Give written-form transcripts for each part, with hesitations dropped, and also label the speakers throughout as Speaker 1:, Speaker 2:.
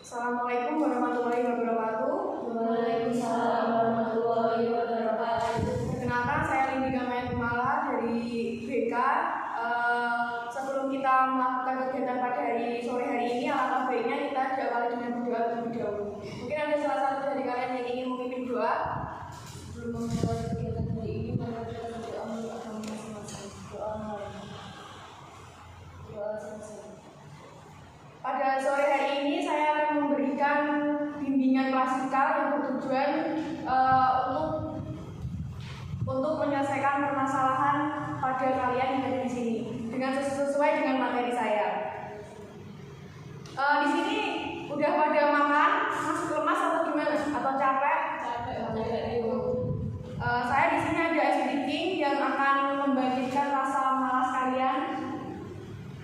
Speaker 1: Assalamualaikum warahmatullahi wabarakatuh.
Speaker 2: Waalaikumsalam warahmatullahi wabarakatuh.
Speaker 1: Perkenalkan, saya Lindika Maya Kumala dari BK. Sebelum kita melakukan kegiatan pada sore hari ini, alangkah baiknya kita diawali dengan berdoa terlebih dahulu. Mungkin ada salah satu dari kalian yang ingin memimpin doa.
Speaker 2: Sebelum memulai kegiatan hari ini, mari kita berdoa untuk agama masing-masing. Doa selesai.
Speaker 1: Pada sore hari ini saya akan memberikan bimbingan klasikal yang bertujuan untuk menyelesaikan permasalahan pada kalian yang ada di sini dengan sesuai dengan materi saya. Di sini udah pada makan, masih lemas atau gimana? Atau capek?
Speaker 2: Capek.
Speaker 1: Saya di sini ada es bikin yang akan membangkitkan rasa malas kalian.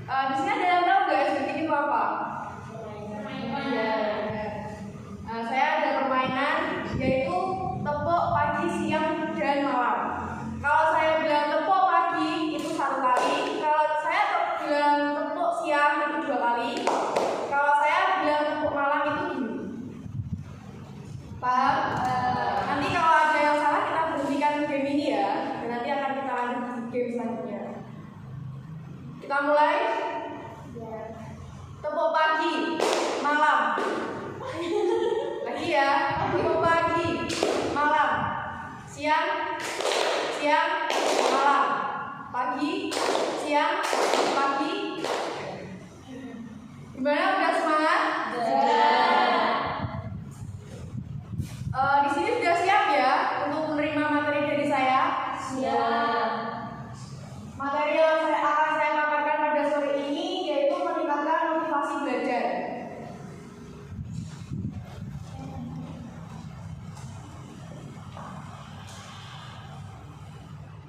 Speaker 1: Di sini ada yang tahu nggak es bikin itu apa? Saya ada permainan yaitu tepuk pagi, siang, dan malam. Kalau saya bilang tepuk pagi itu 1 kali, kalau saya bilang tepuk siang itu 2 kali, kalau saya bilang tepuk malam itu gini. Paham? Nanti kalau ada yang salah kita berhentikan game ini ya, dan nanti akan kita lanjut game selanjutnya. Kita mulai. Tepuk pagi, malam. Lagi ya, tepuk pagi, malam. Siang, malam. Pagi, siang, pagi. Gimana, udah semangat? Di sini sudah siap ya untuk menerima materi dari saya?
Speaker 2: Siap.
Speaker 1: Materi yang akan saya paparkan pada sore ini yaitu meningkatkan motivasi belajar.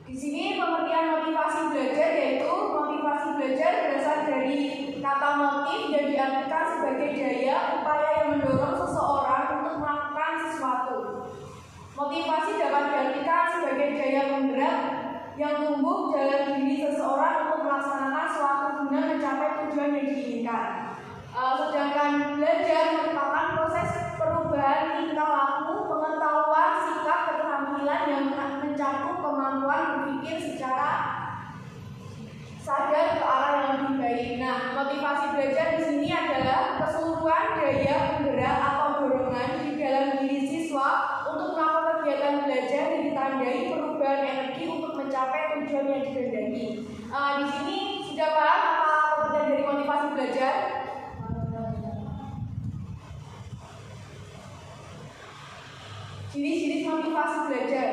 Speaker 1: Di sini pengertian motivasi belajar yaitu motivasi belajar berasal dari kata motif dan diartikan sebagai daya upaya yang mendorong seseorang untuk melakukan sesuatu. Motivasi dapat diartikan sebagai daya penggerak yang tumbuh dalam diri seseorang untuk melaksanakan suatu guna mencapai tujuan yang diinginkan. Sedangkan belajar merupakan proses perubahan tingkah laku, pengetahuan, sikap, keterampilan yang mencakup kemampuan berpikir secara sadar ke arah yang lebih baik. Nah, motivasi belajar di sini adalah keseluruhan daya penggerak atau dorongan di dalam diri siswa untuk melakukan kegiatan belajar yang ditandai perubahan energi untuk mencapai tujuan yang dikehendaki. Di sini sudah paham apa pengertian dari motivasi belajar? Ciri-ciri motivasi belajar.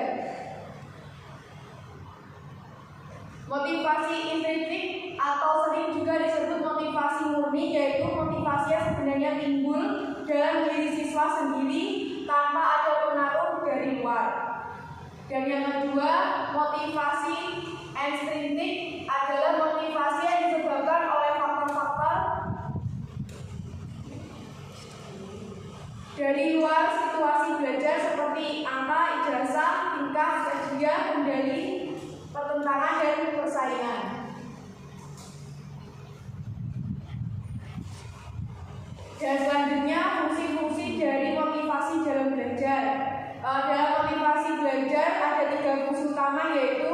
Speaker 1: Motivasi intrinsik atau sering juga disebut motivasi murni, yaitu motivasi yang sebenarnya timbul dalam diri siswa sendiri tanpa ada pengaruh dari luar. Dan yang kedua, motivasi ekstrinsik adalah motivasi yang disebabkan oleh faktor-faktor dari luar situasi belajar seperti angka, ijazah, tingkah, kajian, kendali, pertentangan, dan persaingan. Dan selanjutnya fungsi-fungsi dari motivasi dalam belajar. Dalam motivasi belajar ada 3 fungsi utama, yaitu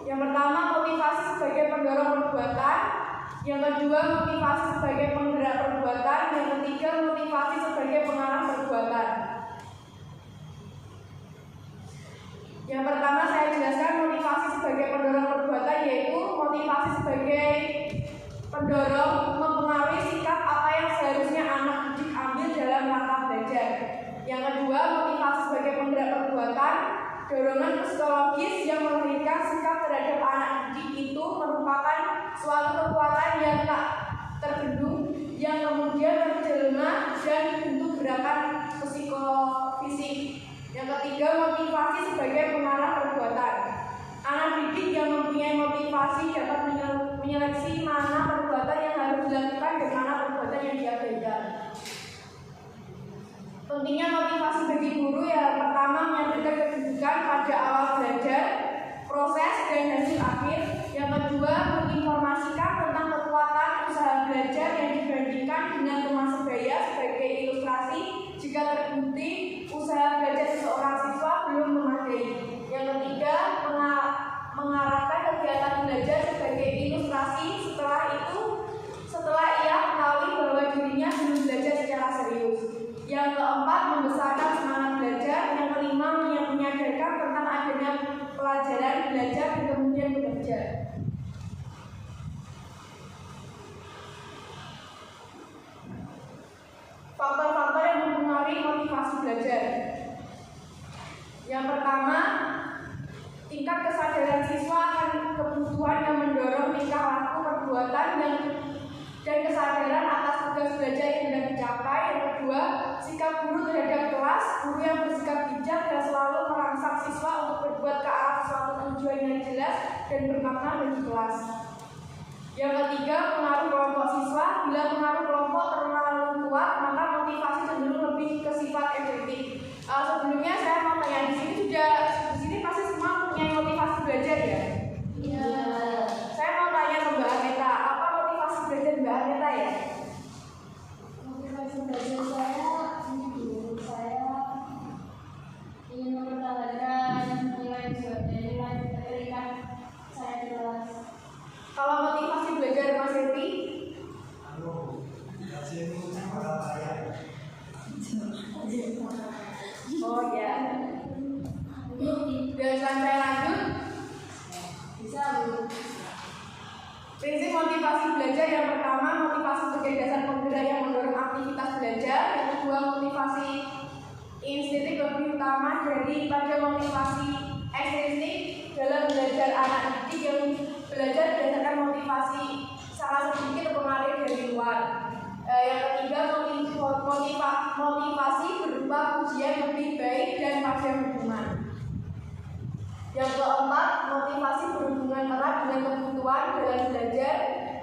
Speaker 1: yang pertama motivasi sebagai pendorong perbuatan, yang kedua motivasi sebagai penggerak perbuatan, yang ketiga motivasi sebagai pengarah perbuatan. Yang pertama saya jelaskan motivasi sebagai pendorong perbuatan, yaitu motivasi sebagai pendorong mempengaruhi sikap apa yang seharusnya anak didik ambil dalam rangka belajar. Yang kedua, motivasi sebagai penggerak perbuatan, dorongan psikologis yang melahirkan sikap terhadap anak didik itu merupakan suatu kekuatan yang tak terbendung yang kemudian terjelma dan bentuk gerakan psikofisik. Yang ketiga, motivasi sebagai pengarah perbuatan. Anak didik yang mempunyai motivasi dapat menyeleksi mana perbuatan yang harus dilakukan dan mana perbuatan yang diabaikan. Pentingnya motivasi bagi guru ya, pertama menyadarkan kedudukan pada awal belajar, motivasi belajar. Yang pertama, tingkat kesadaran siswa akan kebutuhan yang mendorong tingkah laku perbuatan dan kesadaran atas tugas belajar yang hendak dicapai. Yang kedua, sikap guru terhadap kelas, guru yang bersikap bijak dan selalu merangsang siswa untuk berbuat ke arah suatu tujuan yang jelas dan bermakna bagi kelas. Yang ketiga, pengaruh kelompok siswa. Bila pengaruh kelompok terlalu kuat, maka motivasi cenderung lebih ke sifat efektif. Sebelumnya saya mau tanya, di sini pasti semua punya motivasi belajar ya?
Speaker 2: Iya.
Speaker 1: Saya mau tanya ke Mbak Aneta, apa motivasi belajar Mbak Aneta ya?
Speaker 2: Motivasi belajar saya ingin mempertahankan nilai ketika saya di kelas.
Speaker 1: Kalau motivasi belajar Mas Epi? Oh ya. Dan saya lanjut.
Speaker 2: Bisa Bu.
Speaker 1: Prinsip motivasi belajar yang pertama, motivasi sebagai dasar penggerak yang mendorong aktivitas belajar. Yang kedua, motivasi instinktif lebih utama daripada motivasi ekstrinsik dalam belajar anak didik yang belajar berdasarkan motivasi sangat sedikit terpengaruh dari luar. Yang ketiga, motivasi berupa pujian lebih baik dan pada hubungan. Yang keempat, motivasi berhubungan erat dengan kebutuhan dalam belajar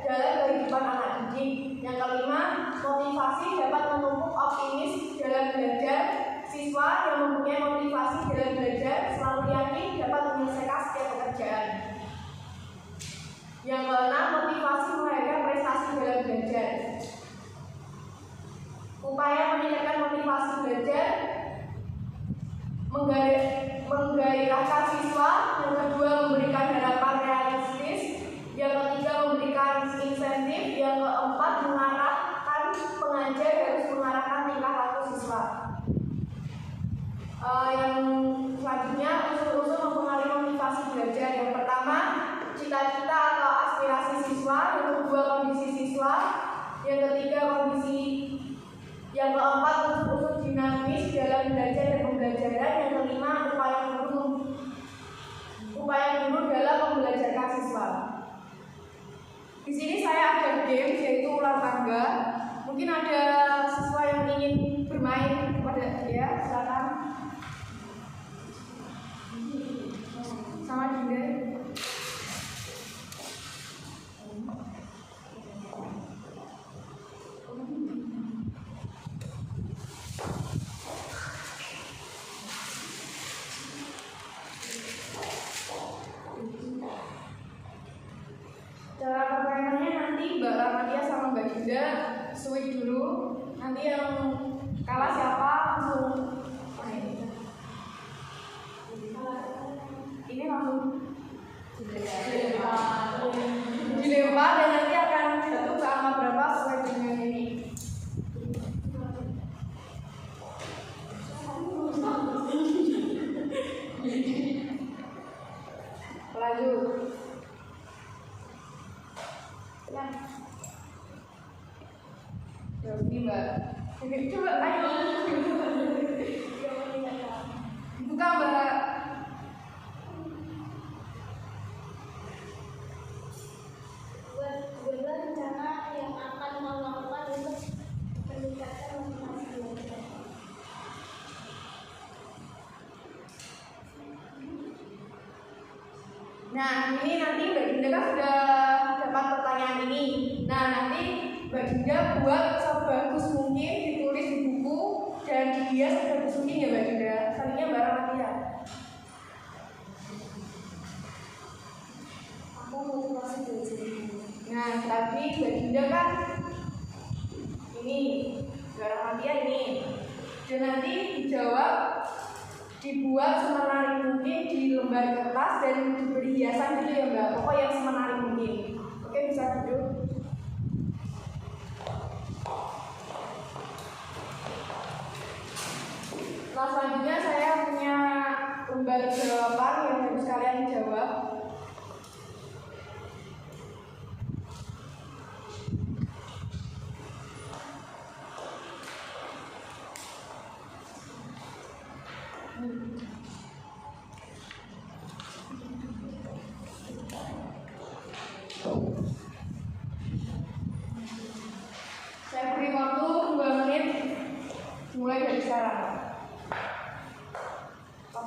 Speaker 1: dalam kehidupan anak didik. Yang kelima, motivasi dapat memupuk optimis dalam belajar. Siswa yang mempunyai motivasi dalam belajar selalu yakin dapat menyelesaikan setiap pekerjaan. Yang keenam, motivasi melahirkan prestasi dalam belajar. Upaya meningkatkan motivasi belajar, menggairahkan siswa. Yang kedua, memberikan harapan realistis. Yang ketiga, memberikan insentif. Yang keempat, mengarahkan pengajar harus mengarahkan tingkah laku siswa. Yang selanjutnya, unsur-unsur mempengaruhi motivasi belajar. Yang pertama, cita-cita atau aspirasi siswa. Yang kedua, kondisi siswa. Yang ketiga, kondisi. Yang keempat, unsur-unsur dinamis dalam belajar dan pembelajaran. Yang kelima, upaya guru dalam membelajarkan siswa. Di sini saya ada game yaitu ulang tangga. Mungkin ada siswa yang ingin bermain kepada dia, silakan. Sama Dinda. Cara permainannya nanti Mbak Ramadia sama Mbak Dinda switch dulu. Nanti yang kalah siapa langsung main. Ini langsung dilempar dan nanti akan jatuh ke angka berapa sesuai dengan ini. Lanjut. Ya, ini Mbak. Coba ayo. Buka Mbak.
Speaker 2: Buatlah rencana yang akan mau lakukan untuk meningkatkan motivasi belajar.
Speaker 1: Nah, ini nanti Mbak Dinda kan sudah dapat pertanyaan ini. Nah, nanti Mbak Dinda buat sebagus mungkin, ditulis di buku dan dihias sebagus mungkin ya Mbak Dinda. Selanjutnya Mbak Ramatia.
Speaker 2: Aku motivasi belajar.
Speaker 1: Nah, tadi Mbak Dinda kan ini, Mbak Ramatia ini. Dan nanti dijawab, dibuat semenarik mungkin di lembar kertas dan diberi hiasan gitu ya Mbak. Pokoknya yang semenarik mungkin. Oke, bisa duduk. Nah, selanjutnya saya punya lembar jawaban yang harus kalian jawab.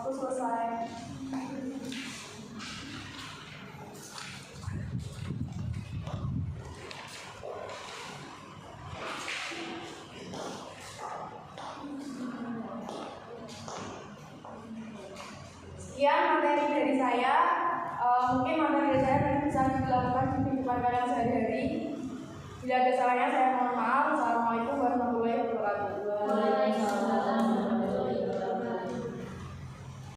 Speaker 1: Waktu selesai. Sekian materi dari saya. Mungkin materi dari saya bisa dilakukan di kehidupan kalian sehari-hari. Bila ada salahnya saya mohon